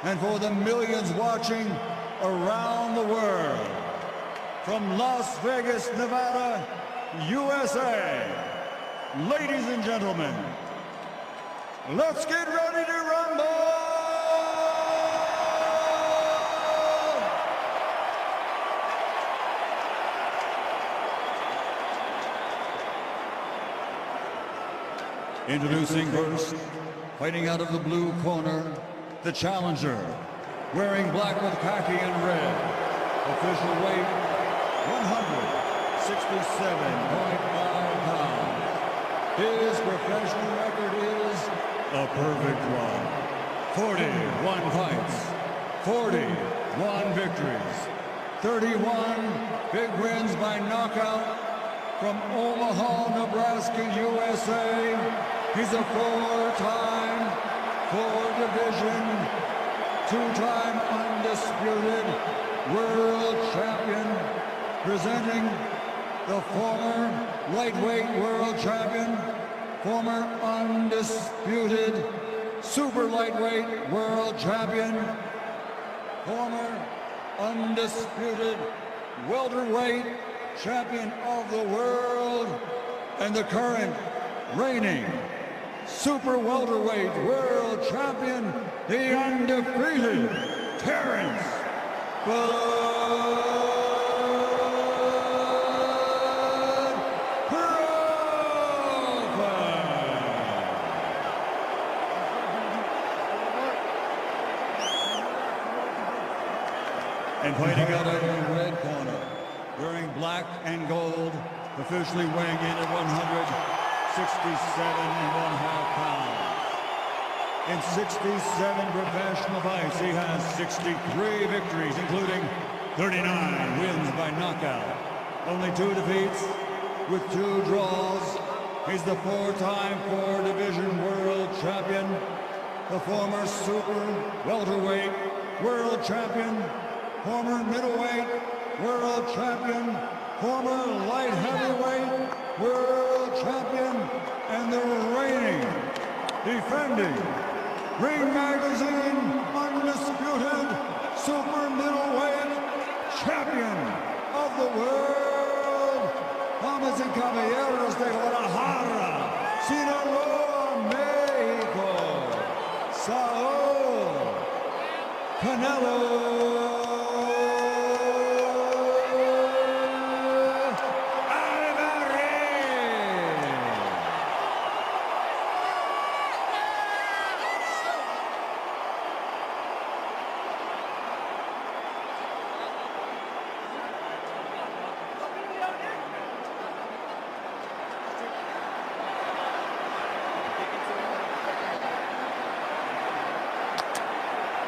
and for the millions watching around the world, from Las Vegas, Nevada, USA, ladies and gentlemen, let's get ready to rumble! Introducing first, fighting out of the blue corner, the challenger, wearing black with khaki and red, official weight 167.5 pounds. His professional record is a perfect one. 41 fights, 41 victories, 31 big wins by knockout from Omaha, Nebraska, USA. He's a four-time, four-division, two-time undisputed world champion, presenting the former lightweight world champion, former undisputed super lightweight world champion, former undisputed welterweight champion of the world, and the current reigning super welterweight world champion, the undefeated Terrence Bud Crawford. And fighting out of the red corner, wearing black and gold, officially weighing in at 167.5 pounds. In 67 professional fights, he has 63 victories, including 39 wins by knockout. Only 2 defeats with 2 draws. He's the four-time four-division world champion, the former super welterweight world champion, former middleweight world champion, former light heavyweight world champion, and the reigning, defending, Ring Magazine undisputed super middleweight champion of the world, damas y caballeros de Guadalajara, Sinaloa, Mexico, Saul Canelo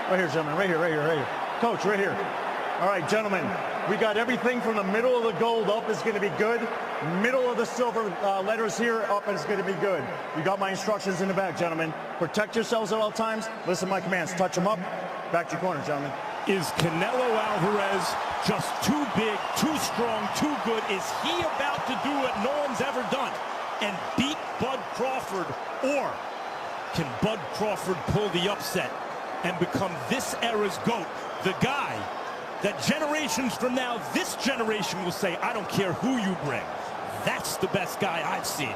Right here, gentlemen, right here. Coach, right here. All right, gentlemen, we got everything from the middle of the gold up is going to be good. Middle of the silver letters here up is going to be good. You got my instructions in the back, gentlemen. Protect yourselves at all times. Listen to my commands. Touch them up. Back to your corner, gentlemen. Is Canelo Alvarez just too big, too strong, too good? Is he about to do what no one's ever done and beat Bud Crawford? Or can Bud Crawford pull the upset and become this era's GOAT, the guy that generations from now, this generation will say, I don't care who you bring. That's the best guy I've seen.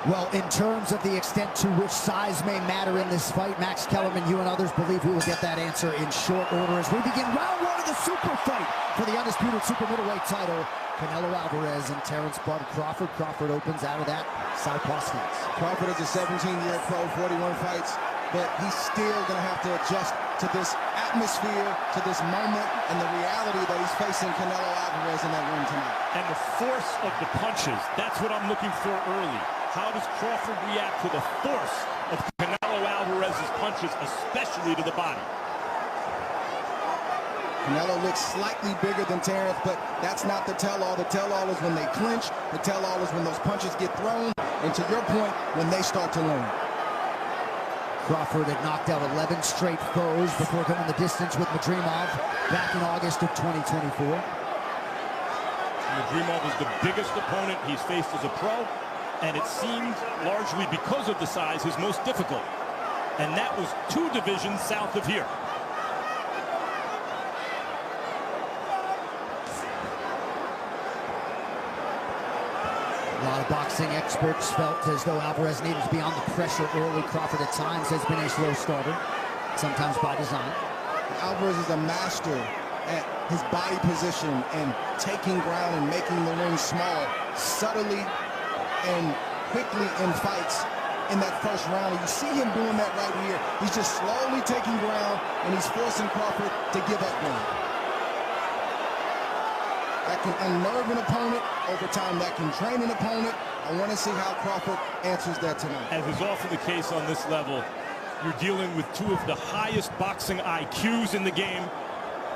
Well, in terms of the extent to which size may matter in this fight, Max Kellerman, you and others believe we will get that answer in short order as we begin round 1 of the super fight for the undisputed super middleweight title. Canelo Alvarez and Terrence Bud Crawford. Crawford opens out of that southpaw stance. Crawford is a 17-year pro, 41 fights. But he's still going to have to adjust to this atmosphere, to this moment, and the reality that he's facing Canelo Alvarez in that ring tonight. And the force of the punches, that's what I'm looking for early. How does Crawford react to the force of Canelo Alvarez's punches, especially to the body? Canelo looks slightly bigger than Terrence, but that's not the tell-all. The tell-all is when they clinch. The tell-all is when those punches get thrown. And to your point, when they start to learn. Crawford had knocked out 11 straight foes before going the distance with Madrimov back in August of 2024. Madrimov is the biggest opponent he's faced as a pro, and it seemed largely because of the size his most difficult. And that was 2 divisions south of here. boxing experts felt as though Alvarez needed to be on the pressure early. Crawford at times has been a slow starter, sometimes by design. Alvarez is a master at his body position and taking ground and making the ring small subtly and quickly in fights. In that first round, and you see him doing that right here. He's just slowly taking ground, and he's forcing Crawford to give up ground. That can unnerve an opponent over time. That can train an opponent. I want to see how Crawford answers that tonight. As is often the case on this level, you're dealing with two of the highest boxing IQs in the game,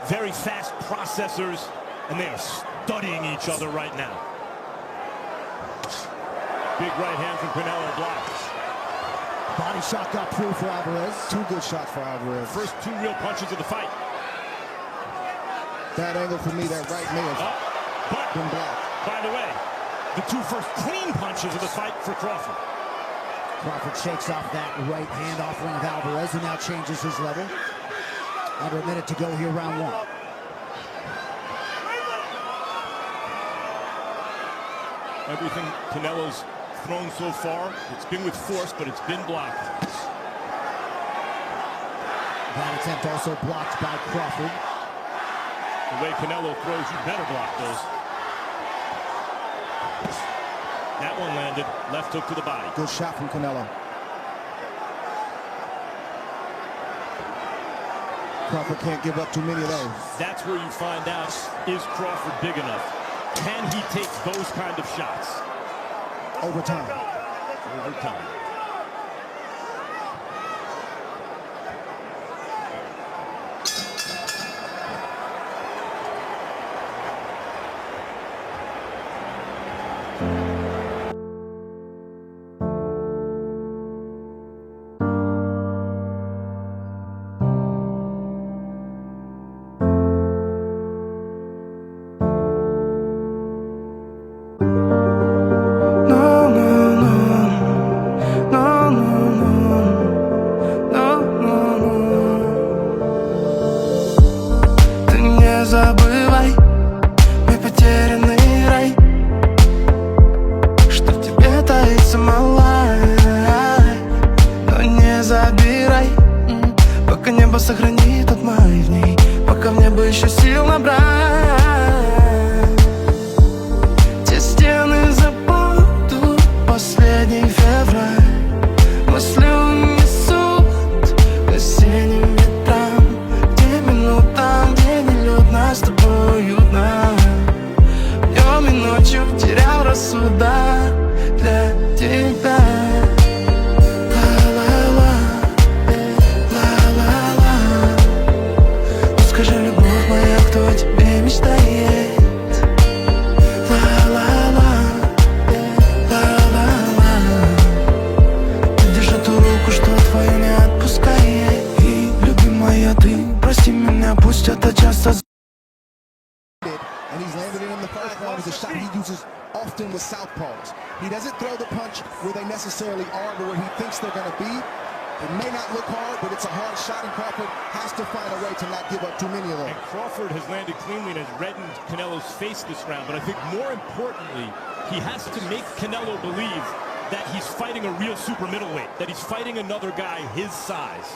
very fast processors, and they are studying each other right now. Big right hand from Canelo blocked. Body shot got through for Alvarez. Two good shots for Alvarez. First two real punches of the fight. That angle for me, that right may have been blocked. By the way, the two first clean punches of the fight for Crawford. Crawford shakes off that right hand offering of Alvarez, who now changes his level. Under a minute to go here, round one. Everything Canelo's thrown so far, it's been with force, but it's been blocked. That attempt also blocked by Crawford. The way Canelo throws, you better block those. That one landed, left hook to the body. Good shot from Canelo. Crawford can't give up too many of those. That's where you find out, is Crawford big enough? Can he take those kind of shots? Over time. Over time. Забывай, мой потерянный рай, что в тебе таится малая. Но не забирай, пока небо сохранит тот май в ней, пока в небо еще сил набрать. Те стены забудут последний февраль. Мысли унесут к осенним ветрам, где минутам, где нелюдно с тобой уютно. Днем и ночью терял рассудок для тебя. Ла-ла-ла, ла-ла-ла. Ну скажи, любовь моя, кто о тебе мечтает? Ла-ла-ла, ла-ла-ла. Держи ту руку, что твою не отпускает. И, любимая, ты прости меня, пусть это часто. And he's landed it in the first round. It's a shot he uses often with southpaws. He doesn't throw the punch where they necessarily are, but where he thinks they're going to be. It may not look hard, but it's a hard shot, and Crawford has to find a way to not give up too many of them. And Crawford has landed cleanly and has reddened Canelo's face this round, but I think more importantly, he has to make Canelo believe that he's fighting a real super middleweight, that he's fighting another guy his size.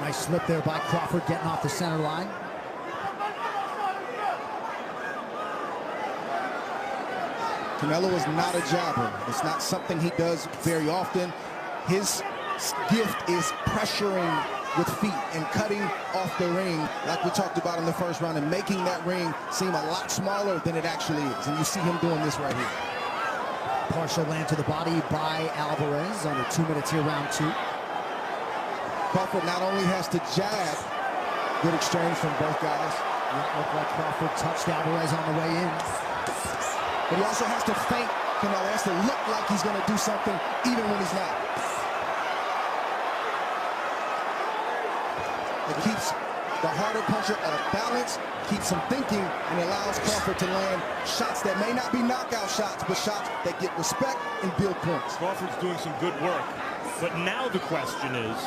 Nice slip there by Crawford, getting off the center line. Canelo is not a jabber. It's not something he does very often. His gift is pressuring with feet and cutting off the ring, like we talked about in the first round, and making that ring seem a lot smaller than it actually is. And you see him doing this right here. Partial land to the body by Alvarez. Under 2 minutes here, round two. Crawford not only has to jab, good exchange from both guys. It looked like Crawford touched Alvarez on the way in. But he also has to feint Canelo. He has to look like he's going to do something even when he's not. It keeps the harder puncher off balance, keeps him thinking, and allows Crawford to land shots that may not be knockout shots, but shots that get respect and build points. Crawford's doing some good work, but now the question is,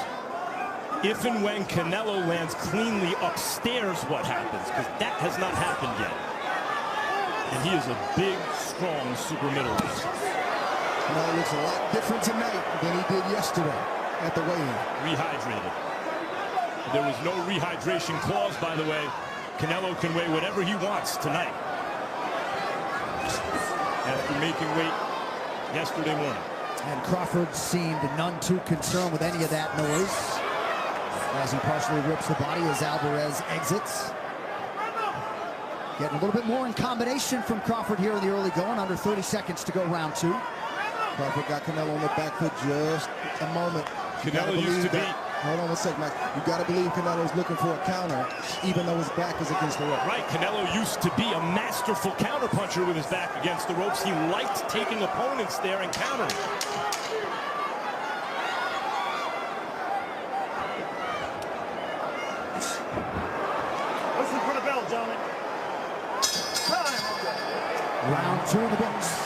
if and when Canelo lands cleanly upstairs, what happens? Because that has not happened yet. And he is a big, strong super middleweight. Canelo looks a lot different tonight than he did yesterday at the weigh-in. Rehydrated. There was no rehydration clause, by the way. Canelo can weigh whatever he wants tonight, after making weight yesterday morning. And Crawford seemed none too concerned with any of that noise as he partially rips the body as Alvarez exits. Getting a little bit more in combination from Crawford here in the early going. Under 30 seconds to go round two. Crawford got Canelo on the back foot just a moment. Canelo used to be... Hold on one second, Max. You got to believe Canelo's looking for a counter, even though his back is against the rope. Right, Canelo used to be a masterful counterpuncher with his back against the ropes. He liked taking opponents there and countering. Listen for the bell, gentlemen. Round two in the books.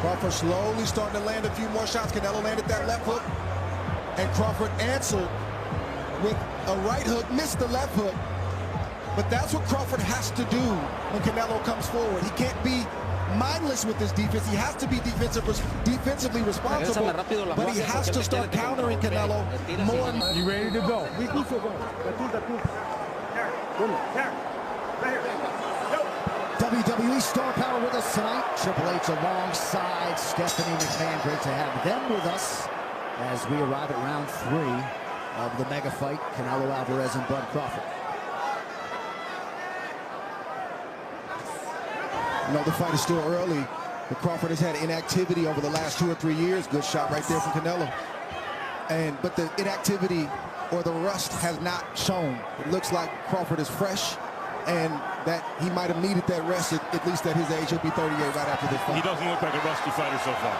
Crawford slowly starting to land a few more shots. Canelo landed that left hook, and Crawford answered with a right hook, missed the left hook. But that's what Crawford has to do when Canelo comes forward. He can't be mindless with his defense. He has to be defensively responsible, but he has to start countering Canelo more and more. You ready to go? WWE Star Power with us tonight. Triple H alongside Stephanie McMahon. Great to have them with us as we arrive at round three of the mega fight. Canelo Alvarez and Bud Crawford. You know, the fight is still early, but Crawford has had inactivity over the last 2 or 3 years. Good shot right there from Canelo. But the inactivity or the rust has not shown. It looks like Crawford is fresh, and that he might have needed that rest, at least at his age. He'll be 38 right after this fight. He doesn't look like a rusty fighter so far.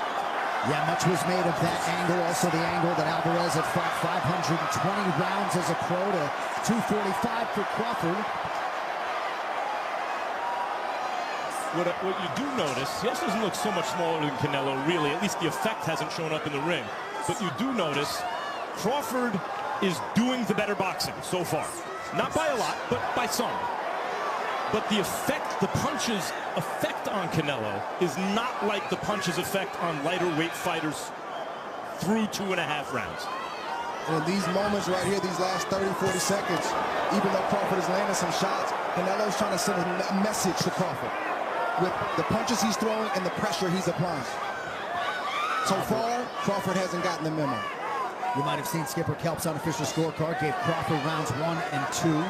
Yeah, much was made of that angle. Also the angle that Alvarez had fought 520 rounds as a pro to 245 for Crawford. What you do notice, he also doesn't look so much smaller than Canelo, really. At least the effect hasn't shown up in the ring. But you do notice Crawford is doing the better boxing so far. Not by a lot, but by some. But the effect, the punches' effect on Canelo is not like the punches' effect on lighter weight fighters through 2.5 rounds. And in these moments right here, these last 30, 40 seconds, even though Crawford is landing some shots, Canelo's trying to send a message to Crawford with the punches he's throwing and the pressure he's applying. So far, Crawford hasn't gotten the memo. You might have seen Skipper Kelp's unofficial scorecard gave Crawford rounds 1 and 2.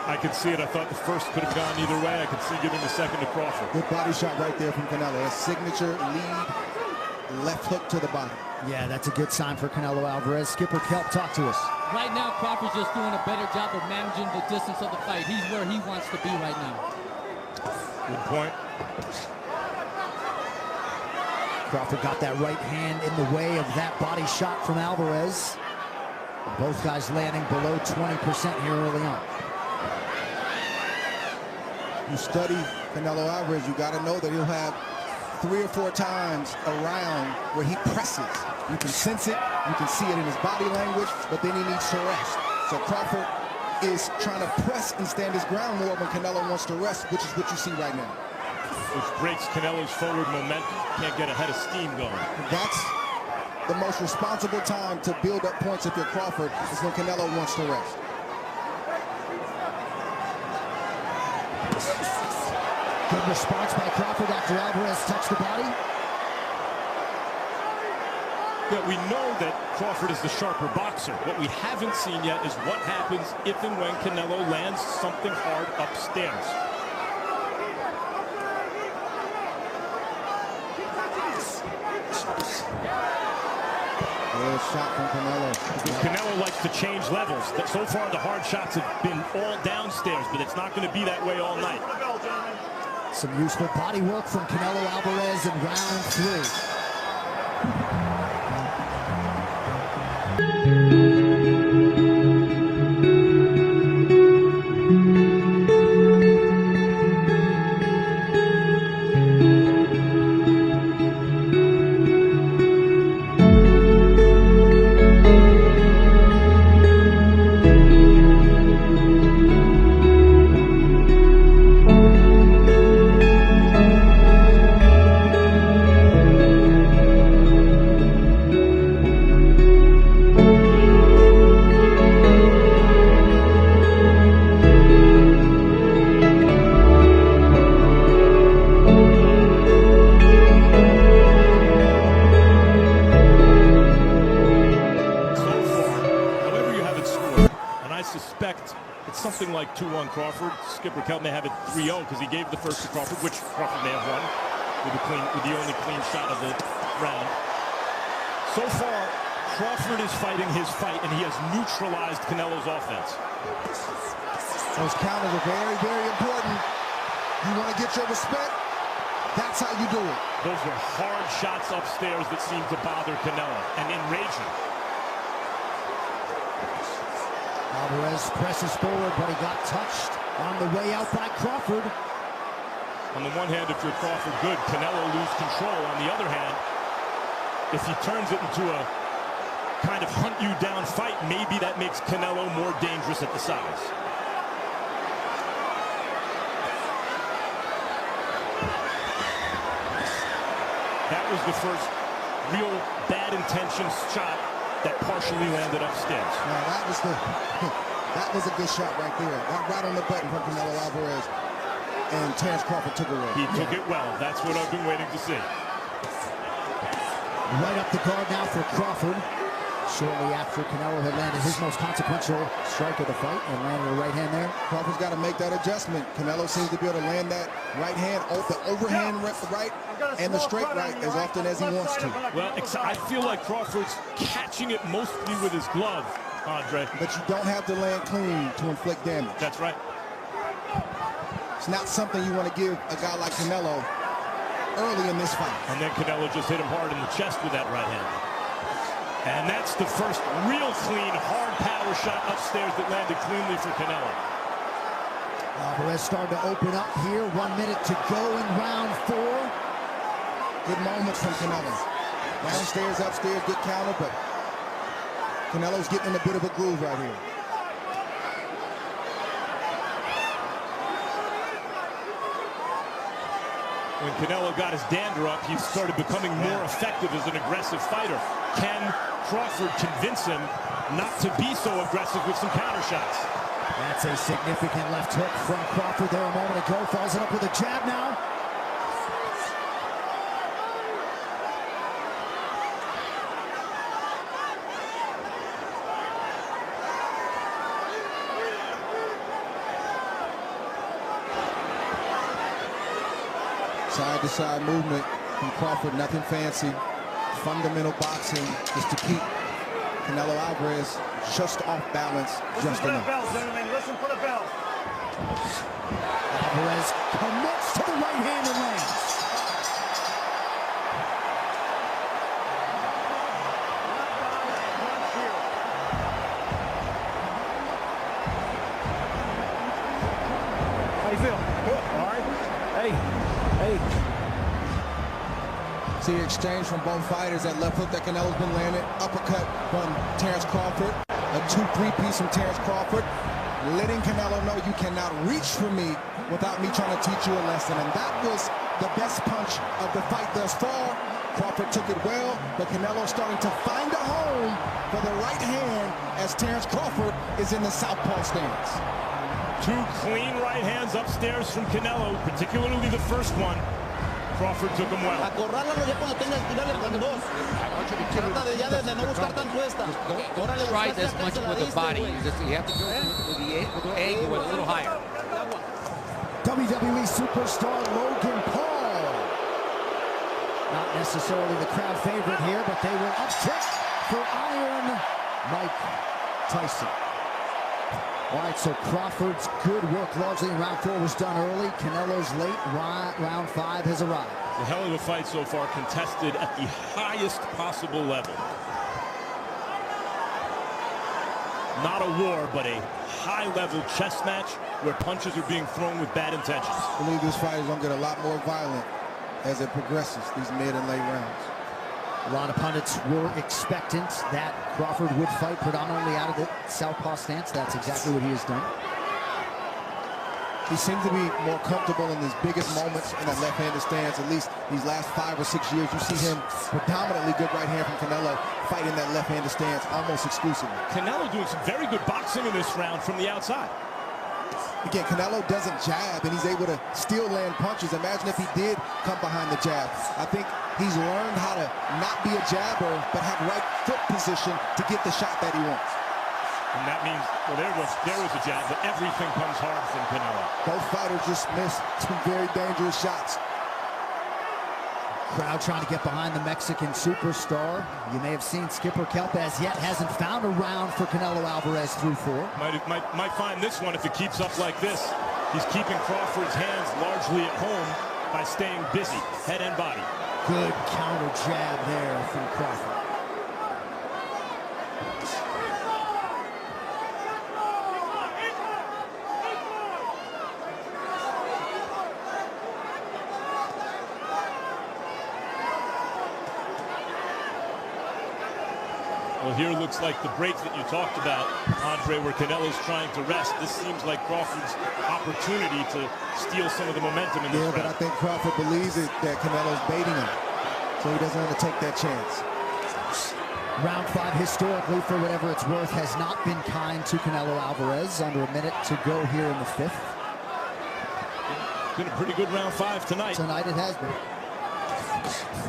I could see it. I thought the first could have gone either way. I could see giving the second to Crawford. Good body shot right there from Canelo. A signature lead left hook to the body. Yeah, that's a good sign for Canelo Alvarez. Skipper Kelp, talk to us. Right now, Crawford's just doing a better job of managing the distance of the fight. He's where he wants to be right now. Good point. Crawford got that right hand in the way of that body shot from Alvarez. Both guys landing below 20% here early on. You study Canelo Alvarez, you got to know that he'll have 3 or 4 times around where he presses. You can sense it, you can see it in his body language, but then he needs to rest. So Crawford is trying to press and stand his ground more when Canelo wants to rest, which is what you see right now. Which breaks Canelo's forward momentum. Can't get a head of steam going. That's the most responsible time to build up points if you're Crawford, is when Canelo wants to rest. Good response by Crawford after Alvarez touched the body. Yeah, we know that Crawford is the sharper boxer. What we haven't seen yet is what happens if and when Canelo lands something hard upstairs. Good shot from Canelo. Canelo likes to change levels. So far, the hard shots have been all downstairs, but it's not going to be that way all night. Some useful body work from Canelo Alvarez in round 3. 2-1 Crawford. Skipper Kelp may have it 3-0 because he gave the first to Crawford, which Crawford may have won with the only clean shot of the round. So far, Crawford is fighting his fight, and he has neutralized Canelo's offense. Those counters are very, very important. You want to get your respect? That's how you do it. Those were hard shots upstairs that seemed to bother Canelo and enrage him. Alvarez presses forward, but he got touched on the way out by Crawford. On the one hand, if you're Crawford, good. Canelo lose control. On the other hand, if he turns it into a kind of hunt-you-down fight, maybe that makes Canelo more dangerous at the size. That was the first real bad intentions shot that partially landed upstairs. Now that was a good shot right there. Right on the button from Canelo Alvarez. And Terence Crawford took it away. He took it well. That's what I've been waiting to see. Right up the guard now for Crawford. Shortly after Canelo had landed his most consequential strike of the fight and landed a right hand there. Crawford's got to make that adjustment. Canelo seems to be able to land that right hand, the overhand right and the straight right as often as he wants to. Well, I feel like Crawford's catching it mostly with his glove, Andre. But you don't have to land clean to inflict damage. That's right. It's not something you want to give a guy like Canelo early in this fight. And then Canelo just hit him hard in the chest with that right hand. And that's the first real clean, hard power shot upstairs that landed cleanly for Canelo. Alvarez starting to open up here. 1 minute to go in round 4. Good moments from Canelo. Downstairs, upstairs, good counter, but Canelo's getting in a bit of a groove right here. When Canelo got his dander up, he started becoming more effective as an aggressive fighter. Can Crawford convince him not to be so aggressive with some counter shots? That's a significant left hook from Crawford there a moment ago. Follows it up with a jab now. Side-to-side movement from Crawford, nothing fancy. Fundamental boxing just to keep Canelo Alvarez just off balance, just enough. Listen for the bell. Alvarez commits to the right hand and lands. How you feel? Good. All right. Hey. See exchange from both fighters. That left hook that Canelo's been landing. Uppercut from Terence Crawford. A 2-3 piece from Terence Crawford. Letting Canelo know you cannot reach for me without me trying to teach you a lesson. And that was the best punch of the fight thus far. Crawford took it well, but Canelo's starting to find a home for the right hand as Terence Crawford is in the southpaw stance. 2 clean right hands upstairs from Canelo, particularly the first one. Crawford took him well. Acorrálalo ya cuando tengas que darle con dos. Trata de ya de no buscar tanto esta. Don't try this much with the body. You have to go with the angle a little higher. WWE superstar Logan Paul. Not necessarily the crowd favorite here, but they will uptick for Iron Mike Tyson. All right, so Crawford's good work largely in round 4 was done early. Canelo's late. Round 5 has arrived. A hell of a fight so far, contested at the highest possible level. Not a war, but a high-level chess match where punches are being thrown with bad intentions. I believe this fight is going to get a lot more violent as it progresses, these mid and late rounds. A lot of pundits were expectant that Crawford would fight predominantly out of the southpaw stance. That's exactly what he has done. He seems to be more comfortable in his biggest moments in that left-handed stance. At least these last 5 or 6 years, you see him predominantly good right hand from Canelo fighting that left-handed stance almost exclusively. Canelo doing some very good boxing in this round from the outside. Again, Canelo doesn't jab, and he's able to still land punches. Imagine if he did come behind the jab. I think he's learned how to not be a jabber, but have right foot position to get the shot that he wants. And that means, well, there was a jab, but everything comes hard from Canelo. Both fighters just missed some very dangerous shots. Crowd trying to get behind the Mexican superstar. You may have seen Skipper Kelp as yet hasn't found a round for Canelo Alvarez through 4. Might find this one if it keeps up like this. He's keeping Crawford's hands largely at home by staying busy, head and body. Good counter jab there from Crawford. Well, here looks like the break that you talked about, Andre, where Canelo's trying to rest. This seems like Crawford's opportunity to steal some of the momentum in this round. But I think Crawford believes that Canelo's baiting him, so he doesn't want to take that chance. Round 5 historically, for whatever it's worth, has not been kind to Canelo Alvarez. Under a minute to go here in the 5th. Been a pretty good round 5 tonight. Tonight it has been.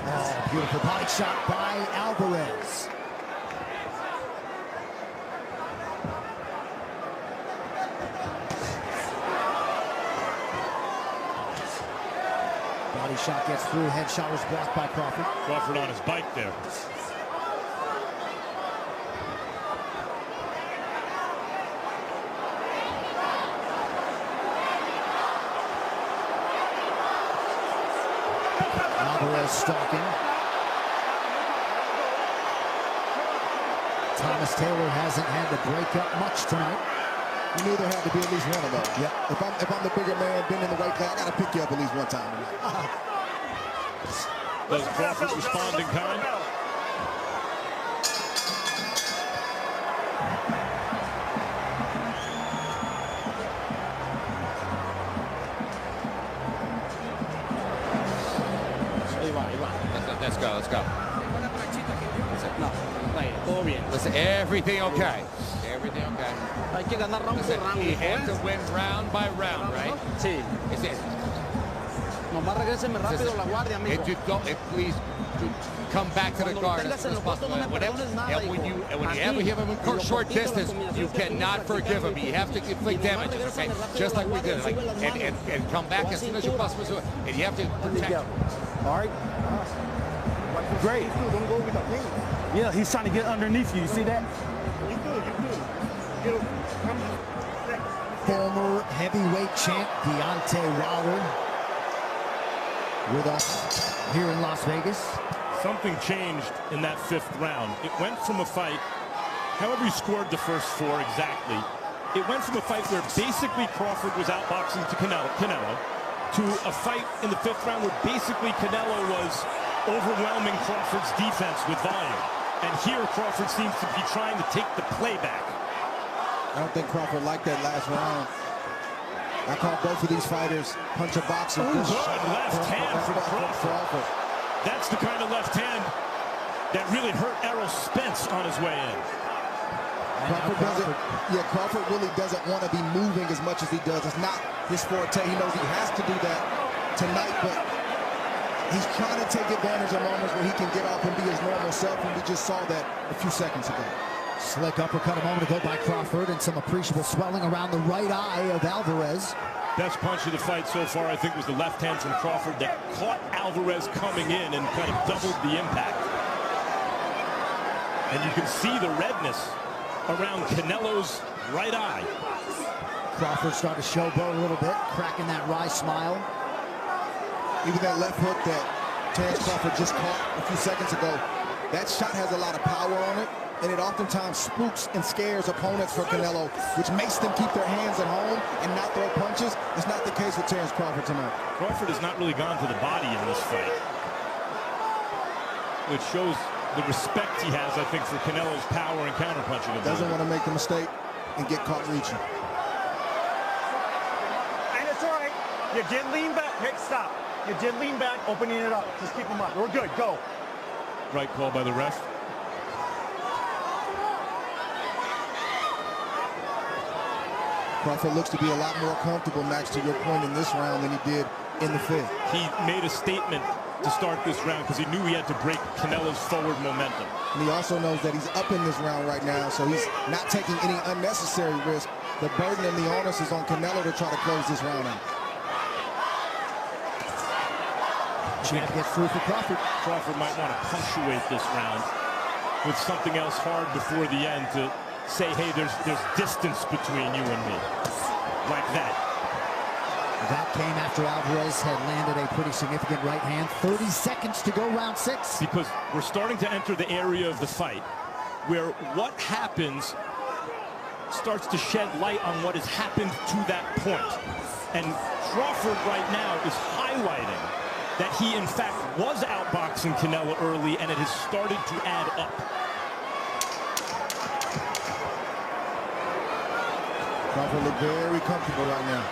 Oh, beautiful body shot by Alvarez. Body shot gets through, head shot was blocked by Crawford. Crawford on his bike there. Alvarez stalking. Thomas Taylor hasn't had to break up much tonight. You knew there had to be at least one of those. Yep. If I'm the bigger man, been in the weight class, I got to pick you up at least one time tonight. Does Crawford respond in kind? Let's go. Listen, everything okay. Everything okay. Listen, he had to win round by round, right? Sí. Nomás regréseme rápido la guardia, amigo. Please come back to the guard as soon as possible. Whenever you have him in short distance, you cannot forgive him. You have to inflict damage, okay? Just like we did. And come back as soon as you possibly do it. And you have to protect him. All right. Great. Yeah, he's trying to get underneath you. You see that? Former heavyweight champ Deontay Wilder with us here in Las Vegas. Something changed in that 5th round. It went from a fight, however you scored the first 4 exactly, it went from a fight where basically Crawford was outboxing to Canelo to a fight in the 5th round where basically Canelo was overwhelming Crawford's defense with volume. And here Crawford seems to be trying to take the play back. I don't think Crawford liked that last round. I call both of these fighters puncher boxing. Good left hand from Crawford. That's the kind of left hand that really hurt Errol Spence on his way in. Crawford really doesn't want to be moving as much as he does. It's not his forte. He knows he has to do that tonight, but he's trying to take advantage of moments where he can get off and be his normal self, and we just saw that a few seconds ago. Slick uppercut a moment ago by Crawford, and some appreciable swelling around the right eye of Alvarez. Best punch of the fight so far, I think, was the left hand from Crawford that caught Alvarez coming in and kind of doubled the impact. And you can see the redness around Canelo's right eye. Crawford starting to showboat a little bit, cracking that wry smile. Even that left hook that Terence Crawford just caught a few seconds ago, that shot has a lot of power on it, and it oftentimes spooks and scares opponents for Canelo, which makes them keep their hands at home and not throw punches. It's not the case with Terence Crawford tonight. Crawford has not really gone to the body in this fight, which shows the respect he has, I think, for Canelo's power and counterpunching ability. Doesn't want to make the mistake and get caught reaching. And it's all right. You did lean back. Hey, stop. You did lean back, opening it up. Just keep him up. We're good. Go. Right call by the ref. Crawford looks to be a lot more comfortable, Max, to your point, in this round than he did in the 5th. He made a statement to start this round because he knew he had to break Canelo's forward momentum. And he also knows that he's up in this round right now, so he's not taking any unnecessary risk. The burden and the onus is on Canelo to try to close this round out. Jab gets through for Crawford. Crawford might want to punctuate this round with something else hard before the end to say, hey, there's distance between you and me. Like that. That came after Alvarez had landed a pretty significant right hand. 30 seconds to go, round 6. Because we're starting to enter the area of the fight where what happens starts to shed light on what has happened to that point. And Crawford right now is highlighting that he, in fact, was outboxing Canelo early, and it has started to add up. Crawford look very comfortable right now.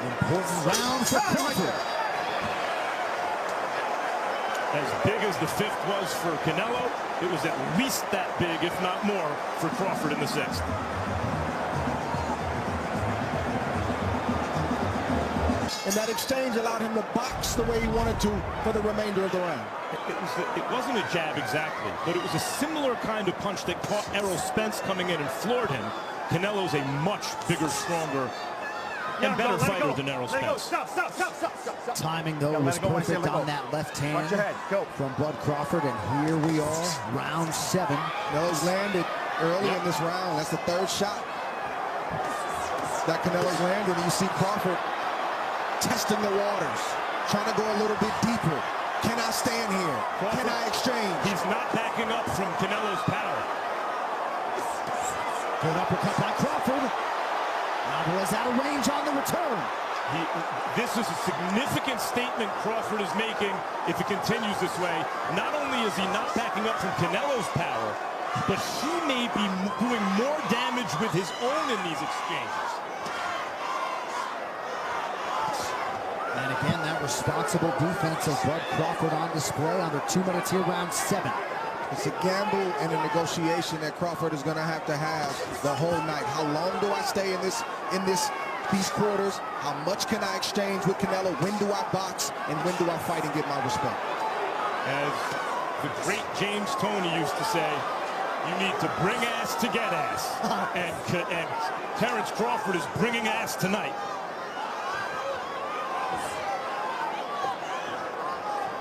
Important round for Crawford. As big as the 5th was for Canelo, it was at least that big, if not more, for Crawford in the 6th. And that exchange allowed him to box the way he wanted to for the remainder of the round. It wasn't a jab exactly, but it was a similar kind of punch that caught Errol Spence coming in and floored him. Canelo's a much bigger, stronger, and better fighter than Errol Spence. Stop. Timing, though, was perfect on that left hand from Bud Crawford, and here we are, round 7. Canelo's landed early in this round. That's the 3rd shot that Canelo's landed. And you see Crawford testing the waters, trying to go a little bit deeper. Can I stand here? Can I exchange? He's not backing up from Canelo's power. Good uppercut by Crawford. Alvarez out of range on the return. This is a significant statement Crawford is making if it continues this way. Not only is he not backing up from Canelo's power, but he may be doing more damage with his own in these exchanges. And again, that responsible defense of Bud Crawford on display under 2 minutes here, round 7. It's a gamble and a negotiation that Crawford is going to have the whole night. How long do I stay in these quarters? How much can I exchange with Canelo? When do I box? And when do I fight and get my respect? As the great James Toney used to say, you need to bring ass to get ass. and Terence Crawford is bringing ass tonight.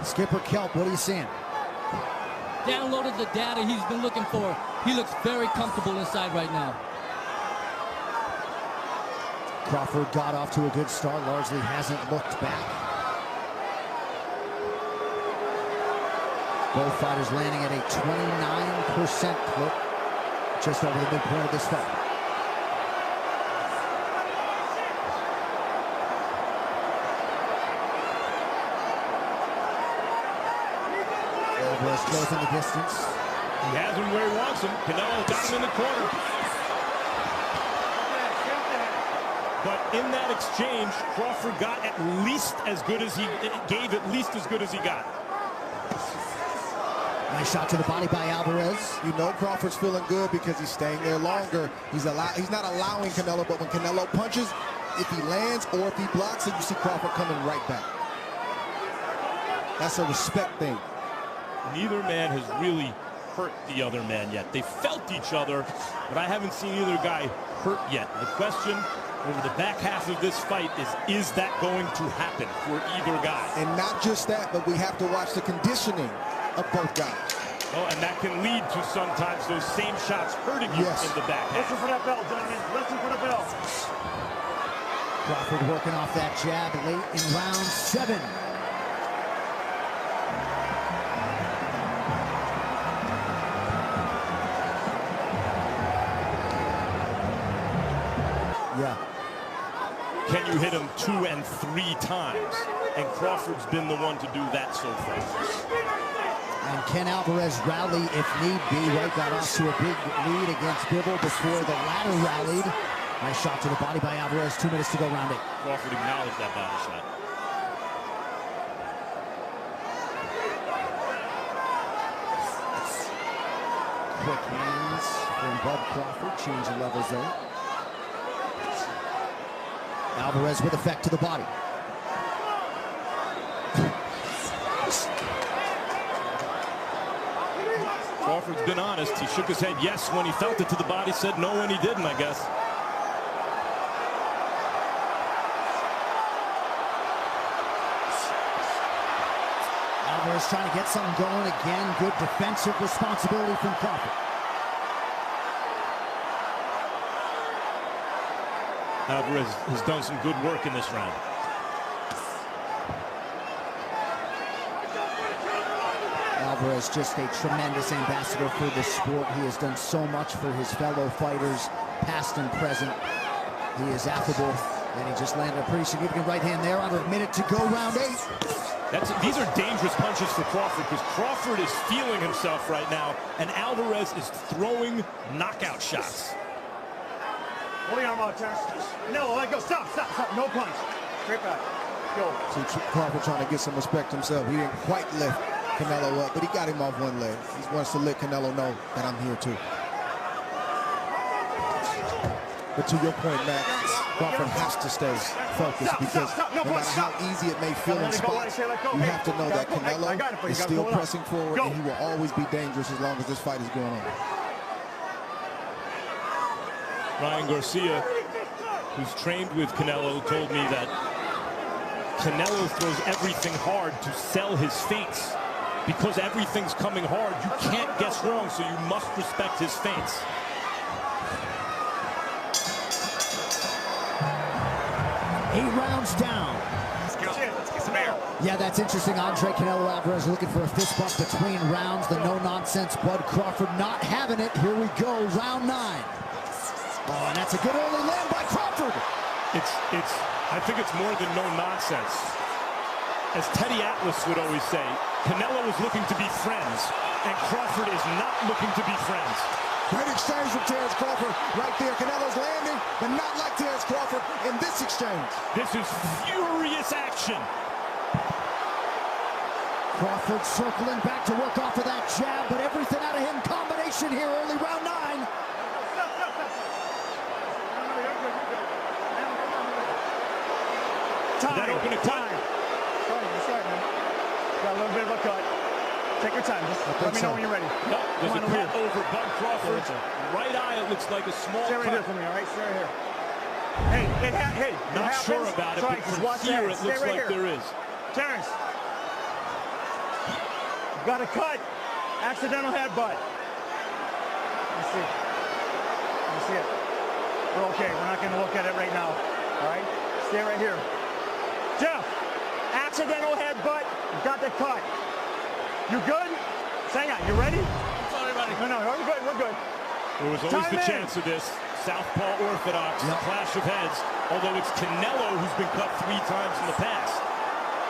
Skipper Kelp, what are you seeing? Downloaded the data he's been looking for. He looks very comfortable inside right now. Crawford got off to a good start, largely hasn't looked back. Both fighters landing at a 29% clip, just over the midpoint of this fight. Alvarez closing the distance. He has him where he wants him. Canelo got him in the corner. But in that exchange, Crawford got at least as good as he gave, at least as good as he got. Nice shot to the body by Alvarez. You know Crawford's feeling good because he's staying there longer. He's not allowing Canelo, but when Canelo punches, if he lands or if he blocks it, you see Crawford coming right back. That's a respect thing. Neither man has really hurt the other man yet. They felt each other, but I haven't seen either guy hurt yet. The question over the back half of this fight is that going to happen for either guy? And not just that, but we have to watch the conditioning of both guys. Oh, and that can lead to sometimes those same shots hurting you in the back half. Listen for that bell, gentlemen. Listen for the bell. Crawford working off that jab late in round 7. Yeah. Can you hit him 2 and 3 times? And Crawford's been the one to do that so far. And can Alvarez rally if need be? Right, got off to a big lead against Bivol before the latter rallied. Nice shot to the body by Alvarez. 2 minutes to go, round 8. Crawford acknowledged that body shot. Quick hands from Bud Crawford. Changing levels there. Alvarez with effect to the body. Crawford's been honest. He shook his head yes when he felt it to the body, said no when he didn't, I guess. Alvarez trying to get something going again. Good defensive responsibility from Crawford. Alvarez has done some good work in this round. Alvarez just a tremendous ambassador for the sport. He has done so much for his fellow fighters, past and present. He is affable, and he just landed a pretty significant right hand there. Under a minute to go, round 8. These are dangerous punches for Crawford, because Crawford is feeling himself right now, and Alvarez is throwing knockout shots. Hold the arm out, Terrence. No, let go. Stop. No punch. Straight back. Go. See, Crawford trying to get some respect himself. He didn't quite lift Canelo up, but he got him off one leg. He wants to let Canelo know that I'm here too. But to your point, Matt, Crawford has to stay focused, because no matter how easy it may feel in spots, you have to know that Canelo is still pressing forward, and he will always be dangerous as long as this fight is going on. Ryan Garcia, who's trained with Canelo, told me that Canelo throws everything hard to sell his feints. Because everything's coming hard, you can't guess wrong, so you must respect his feints. Eight rounds down. Let's get some air. Yeah, that's interesting. Andre Canelo Alvarez looking for a fist bump between rounds. The no-nonsense Bud Crawford not having it. Here we go, round 9. Oh, and that's a good early land by Crawford. I think it's more than no nonsense. As Teddy Atlas would always say, Canelo is looking to be friends, and Crawford is not looking to be friends. Great exchange from Terrence Crawford right there. Canelo's landing, but not like Terrence Crawford in this exchange. This is furious action. Crawford circling back to work off of that jab, but everything out of him. Combination here, early round 9. Time. Got a little bit of a cut. Take your time. Just let me know when you're ready. Yep, there's a cut over Bud Crawford. Right eye, it looks like a small Stay right cut. here for me, all right? Stay right here. Hey, Not sure about it, but from here it looks like there is. Terrence. Got a cut. Accidental headbutt. Let's see. Let me see it. We're okay. We're not going to look at it right now. All right? Stay right here. Jeff, accidental headbutt. Got the cut. You good? Hang on. You ready? Sorry, buddy. No, we're good. We're good. There was always the chance of this. Southpaw orthodox, clash of heads. Although it's Canelo who's been cut 3 times in the past.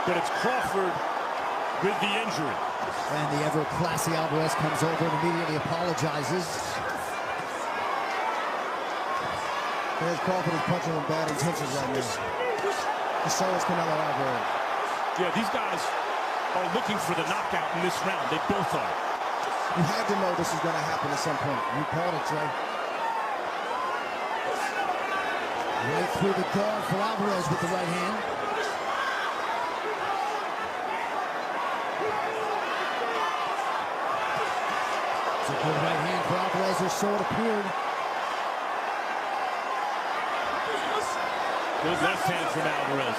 But it's Crawford with the injury. And the ever-classy Alvarez comes over and immediately apologizes. Terrence Crawford is punching with bad intentions right now. And so is Canelo Alvarez. Yeah, these guys are looking for the knockout in this round. They both are. You had to know this was going to happen at some point. You called it, Trey. Right through the guard for Alvarez with the right hand. It's a good right hand for Alvarez, or so it appeared. Good left hand from Alvarez.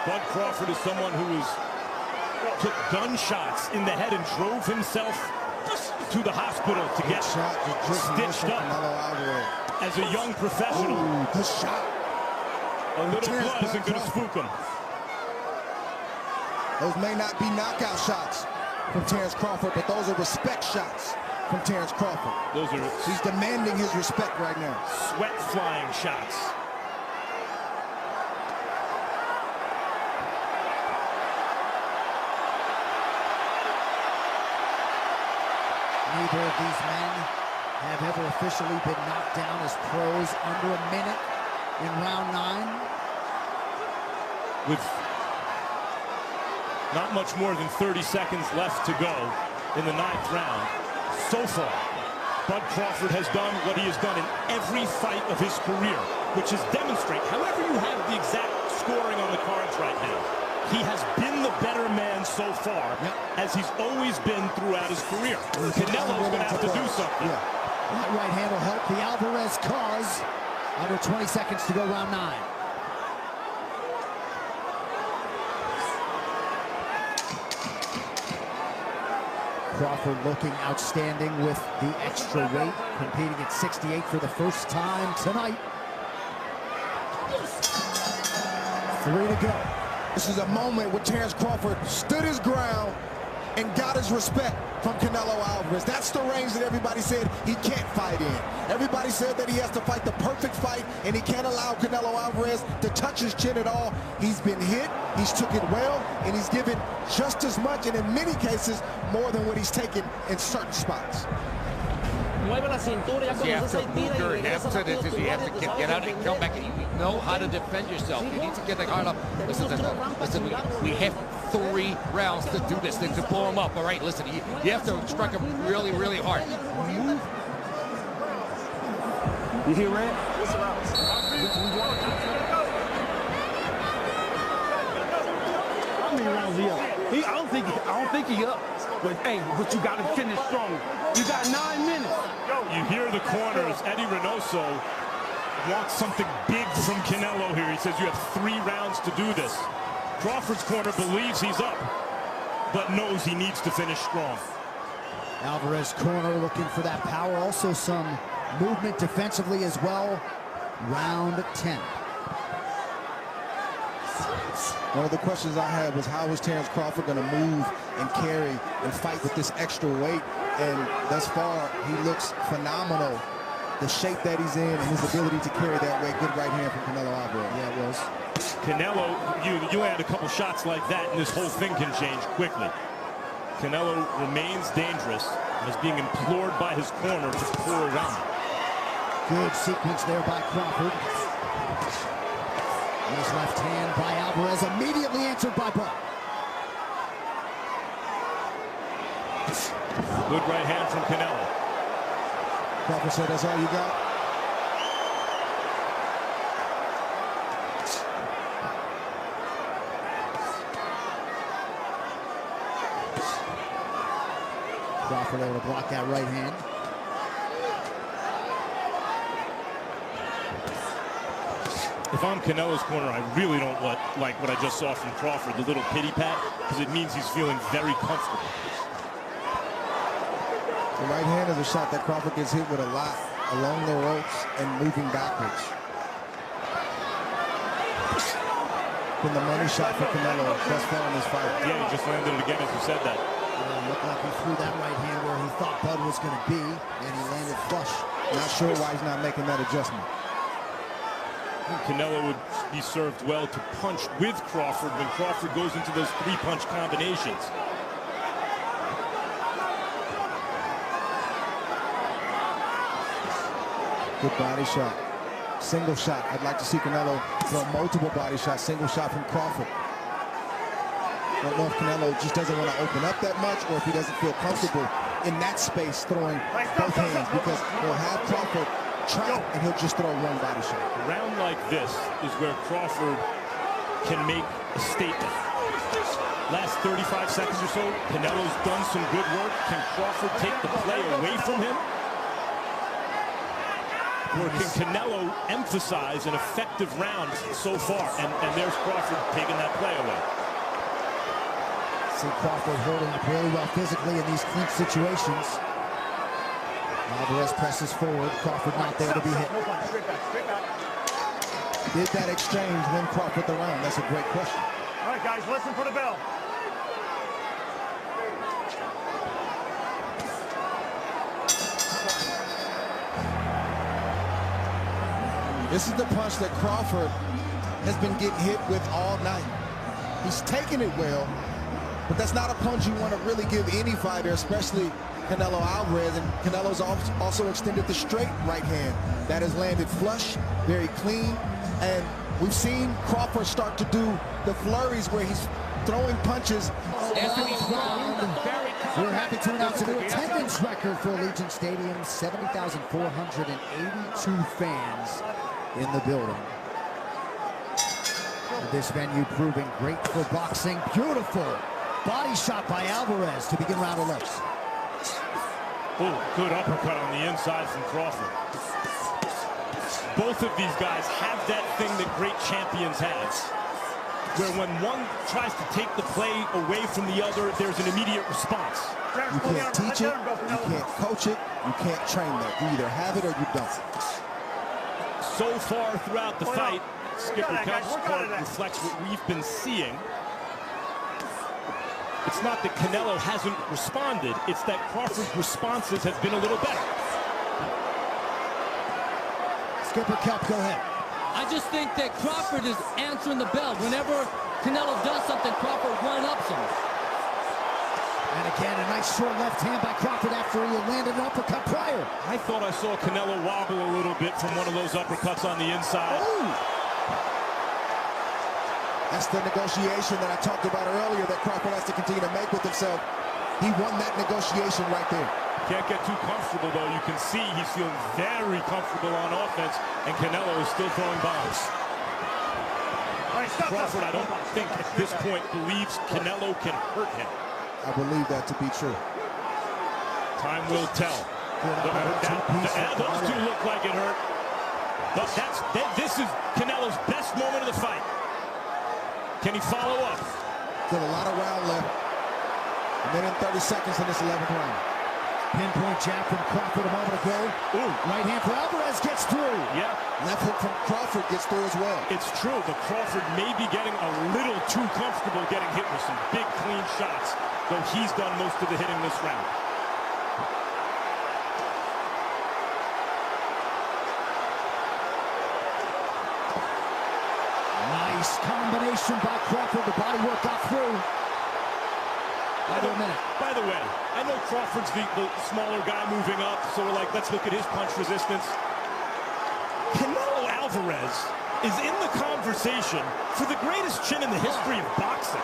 Bud Crawford is someone who took gunshots in the head and drove himself to the hospital to get stitched up as a young professional. Ooh, good shot. A little blood isn't going to spook him. Those may not be knockout shots from Terrence Crawford, but those are respect shots from Terrence Crawford. He's demanding his respect right now. Sweat flying shots. Neither of these men have ever officially been knocked down as pros under a minute in round 9. With not much more than 30 seconds left to go in the 9th round. So far, Bud Crawford has done what he has done in every fight of his career, which is demonstrate, however you have the exact scoring on the cards right now, he has been the the better man so far, as he's always been throughout his career. Canelo's going to have to do something. That right hand will help the Alvarez cause. Under 20 seconds to go, round 9. Crawford looking outstanding with the extra weight, competing at 68 for the first time tonight. 3 to go. This is a moment where Terence Crawford stood his ground and got his respect from Canelo Alvarez. That's the range that everybody said he can't fight in. Everybody said that he has to fight the perfect fight, and he can't allow Canelo Alvarez to touch his chin at all. He's been hit, he's took it well, and he's given just as much, and in many cases, more than what he's taken in certain spots. You have to move your hips, and you have to get out and come back, and you know how to defend yourself. You need to get the guard up. Listen, we have 3 rounds to do this, to pull him up. All right, listen, you have to strike him really, really hard. Move. You hear Red? How many rounds he up? I don't think he up. But hey, you got to finish strong. You got 9 minutes. You hear the corners. Eddie Reynoso wants something big from Canelo here. He says you have 3 rounds to do this. Crawford's corner believes he's up, but knows he needs to finish strong. Alvarez corner looking for that power. Also some movement defensively as well. Round 10. One of the questions I had was, how is Terence Crawford going to move and carry and fight with this extra weight? And thus far, he looks phenomenal. The shape that he's in and his ability to carry that weight. Good right hand from Canelo Alvarez. Yeah, it was. Canelo, you land a couple shots like that, and this whole thing can change quickly. Canelo remains dangerous and is being implored by his corner to pour around. Good sequence there by Crawford. Nice left hand by Alvarez, immediately answered by Buck. Good right hand from Canelo. Crawford said, that's all you got? Crawford able to block that right hand. If I'm Canelo's corner, I really don't like what I just saw from Crawford, the little pity pat, because it means he's feeling very comfortable. The right hand is a shot that Crawford gets hit with a lot along the ropes and moving backwards. Been the money shot for Canelo thus far in this fight. Yeah, he just landed it again as you said that. Yeah, looked like he threw that right hand where he thought Bud was going to be, and he landed flush. Not sure why he's not making that adjustment. Canelo would be served well to punch with Crawford when Crawford goes into those 3-punch combinations. Good body shot. Single shot. I'd like to see Canelo throw multiple body shots. Single shot from Crawford. Don't know if Canelo just doesn't want to open up that much, or if he doesn't feel comfortable in that space throwing both hands, because he'll have Crawford trap and he'll just throw one body shot. A round like this is where Crawford can make a statement. Last 35 seconds or so, Canelo's done some good work. Can Crawford take the play away from him? Or can Canelo emphasize an effective round so far? And there's Crawford taking that play away. See Crawford holding up really well physically in these clinch situations. Alvarez presses forward. Crawford not there to be hit. Did that exchange win Crawford the round? That's a great question. All right, guys, listen for the bell. This is the punch that Crawford has been getting hit with all night. He's taking it well, but that's not a punch you want to really give any fighter, especially Canelo Alvarez. And Canelo's also extended the straight right hand. That has landed flush, very clean. And we've seen Crawford start to do the flurries where he's throwing punches. We're happy to announce a new attendance record for Allegiant Stadium. 70,482 fans in the building. This venue proving great for boxing. Beautiful body shot by Alvarez to begin round 11. Oh, good uppercut on the inside from Crawford. Both of these guys have that thing that great champions have, where when one tries to take the play away from the other, there's an immediate response. You can't teach it, you can't coach it, you can't train that. You either have it or you don't. So far throughout the fight, Skipper Kelp's card reflects what we've been seeing. It's not that Canelo hasn't responded, it's that Crawford's responses have been a little better. Skipper Kelp, go ahead. I just think that Crawford is answering the bell. Whenever Canelo does something, Crawford one-ups him. And again, a nice short left hand by Crawford after he had landed an uppercut prior. I thought I saw Canelo wobble a little bit from one of those uppercuts on the inside. Ooh. That's the negotiation that I talked about earlier that Crawford has to continue to make with himself. He won that negotiation right there. Can't get too comfortable, though. You can see he's feeling very comfortable on offense, and Canelo is still throwing bombs. Crawford, I don't think at this point believes Canelo can hurt him. I believe that to be true. Time will tell. Those two look like it hurt. But this is Canelo's best moment of the fight. Can he follow up? Still a lot of round left. A minute and 30 seconds in this 11th round. Pinpoint jab from Crawford a moment ago. Ooh. Right hand for Alvarez gets through. Yeah. Left hook from Crawford gets through as well. It's true, but Crawford may be getting a little too comfortable getting hit with some big, clean shots, though he's done most of the hitting this round. Nice combination by Crawford. The body work got through. By the way, I know Crawford's the smaller guy moving up, so we're like, let's look at his punch resistance. Canelo Alvarez is in the conversation for the greatest chin in the history of boxing.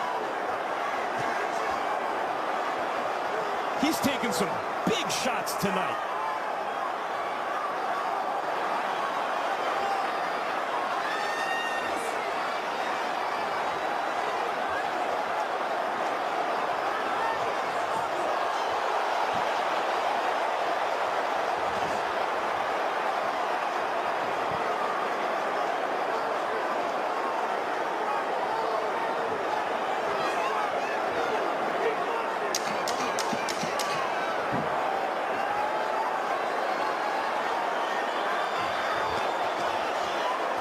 He's taken some big shots tonight.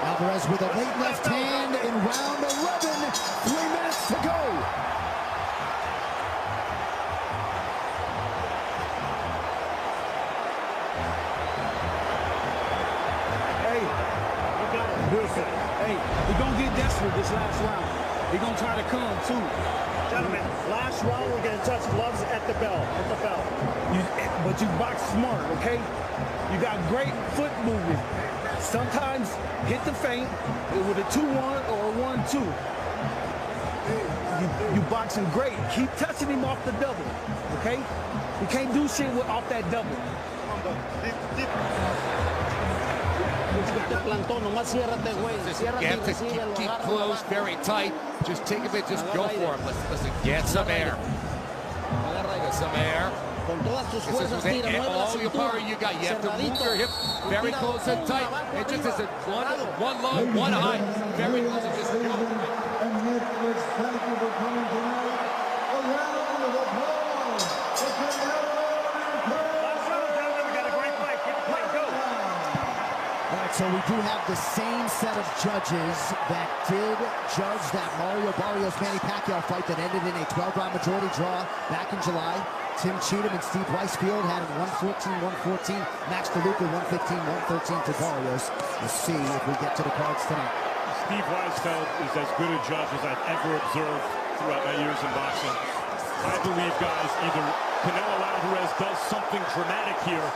Alvarez with a late left hand in round 11. 3 minutes to go. Hey, beautiful. Hey, we're going to get desperate this last round. We're going to try to come, too. Gentlemen, last round we're going to touch gloves at the bell. But you box smart, okay? You got great foot movement. Sometimes hit the feint with a 2-1 or a 1-2. You boxing great. Keep touching him off the double, okay? You can't do shit off that double. You have to keep close, very tight. Just take a bit, just go for him. Listen, get some air. Get some air. All your power you got. You have to move your hip very close and tight. It just isn't one low, one high. Very close and just go. And Nicholas, thank you for coming tonight. A round of applause for Canelo Crawford. All right, so we do have the same set of judges that did judge that Mario Barrios Manny Pacquiao fight that ended in a 12-round majority draw back in July. Tim Cheatham and Steve Weisfield had it 114-114. Max DeLuca 115-113 to Barrios. We'll see if we get to the cards tonight. Steve Weisfield is as good a judge as I've ever observed throughout my years in boxing. I believe, guys, either Canelo Alvarez does something dramatic here,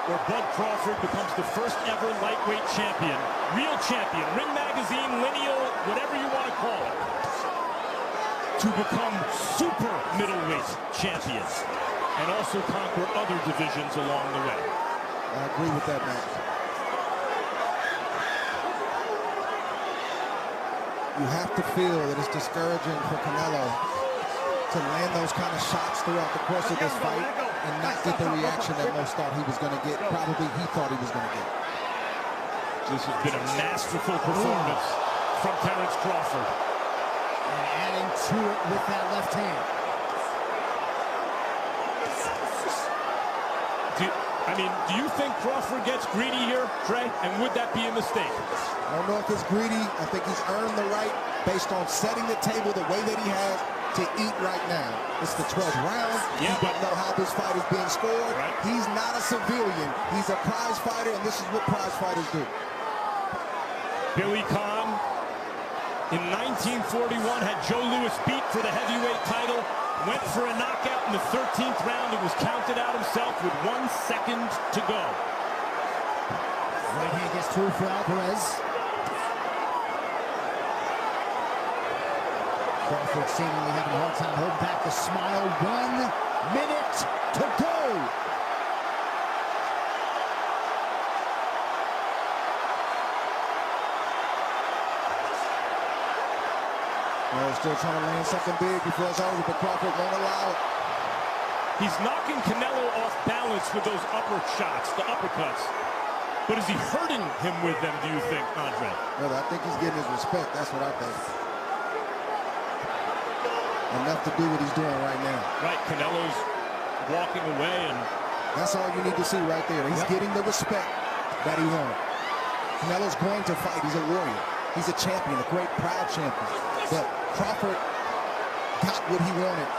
or Bud Crawford becomes the first ever lightweight champion, real champion, Ring Magazine, lineal, whatever you want to call it, to become super middleweight champions and also conquer other divisions along the way. I agree with that, man. You have to feel that it's discouraging for Canelo to land those kind of shots throughout the course of this fight and not get the reaction that most thought he was going to get. Probably he thought he was going to get. This has been a masterful performance from Terence Crawford. And adding to it with that left hand. Do you think Crawford gets greedy here, Trey? And would that be a mistake? I don't know if it's greedy. I think he's earned the right based on setting the table the way that he has to eat right now. It's the 12th round. Yeah, you don't know how this fight is being scored. Right. He's not a civilian. He's a prize fighter, and this is what prize fighters do. Billy Conn, in 1941, had Joe Louis beat for the heavyweight title. Went for a knockout in the 13th round. He was counted out himself with 1 second to go. Right hand gets through for Alvarez. Crawford seemingly having a hard time holding back the smile. 1 minute to go. Well, still trying to land something big before it's over, but Crawford won't allow it. He's knocking Canelo off balance with those upper shots, the uppercuts. But is he hurting him with them, do you think, Andre? Well, I think he's getting his respect. That's what I think. Enough to do what he's doing right now. Right, Canelo's walking away, and that's all you need to see right there. He's getting the respect that he wanted. Canelo's going to fight. He's a warrior. He's a champion, a great, proud champion. But Crawford got what he wanted,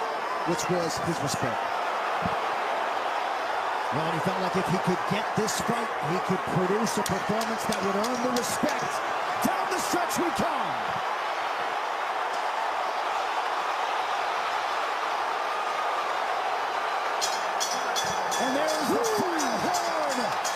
which was his respect. Well, he felt like if he could get this fight, he could produce a performance that would earn the respect. Down the stretch we come. And there's the final horn.